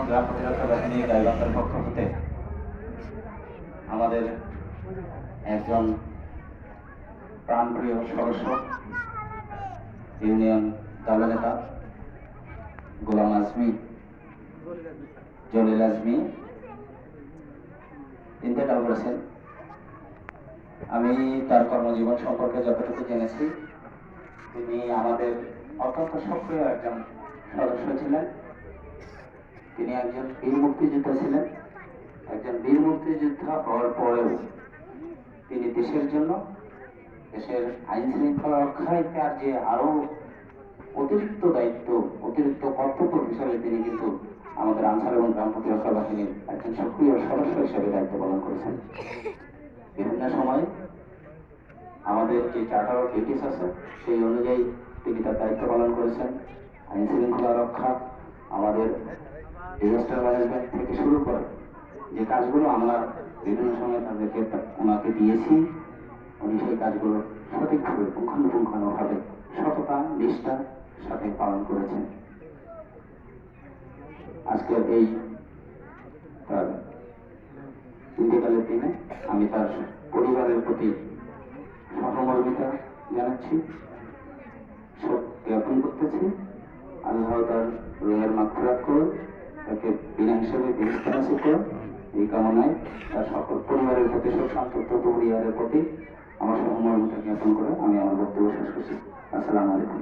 গ্রাম প্রতিরক্ষা বাহিনী গাইবান্ধার পক্ষ হতে আমাদের একজন প্রাণপ্রিয় সদস্য ইউনিয়ন দলনেতা গোলাম আজমি জলিল আজমি ইন্তেকাল করেছেন। আমি তার কর্মজীবন সম্পর্কে যতটুকু জেনেছি, তিনি আমাদের অত্যন্ত সক্রিয় একজন সদস্য ছিলেন। তিনি একজন বীর মুক্তিযোদ্ধা ছিলেন। একজন বীর মুক্তিযোদ্ধা হওয়ার পরেও তিনি দেশের জন্য, দেশের আইন শৃঙ্খলা রক্ষায় তার যে আরো অতিরিক্ত দায়িত্ব, অতিরিক্ত কর্তব্য হিসাবে তিনি কিন্তু আমাদের আনসার এবং গ্রাম প্রতিরক্ষা বাহিনীর একজন সক্রিয় সদস্য হিসেবে দায়িত্ব পালন করেছেন। বিভিন্ন সময় আমাদের যে চার্টার অফ ডিউটিস আছে সেই অনুযায়ী তিনি তার দায়িত্ব পালন করেছেন। আইন শৃঙ্খলা রক্ষা, আমাদের ডিজাস্টার ম্যানেজমেন্ট থেকে শুরু করে যে কাজগুলো আমরা বিভিন্ন সময় তাদেরকে ওনাকে দিয়েছি, উনি সেই কাজগুলো সঠিকভাবে পুঙ্খানুপুঙ্খানুভাবে সততা নিষ্ঠার সাথে পালন করেছেন। আজকের এই তার ইন্তেকালের দিনে আমি তার পরিবারের প্রতি সহমর্মিতা জানাচ্ছি, শোক জ্ঞাপন করতেছি। আল্লাহ তার রুহের মাগফিরাত করুন, তাকে বিনা হিসেবে বেহেশতে নসিব করুন, এই কামনায় তার সকল পরিবারের প্রতি, শোক সন্তপ্ত পরিবারের প্রতি আমার সহমর্মিতা জ্ঞাপন করে আমি আমার বক্তব্য শেষ করছি। আসসালামু আলাইকুম।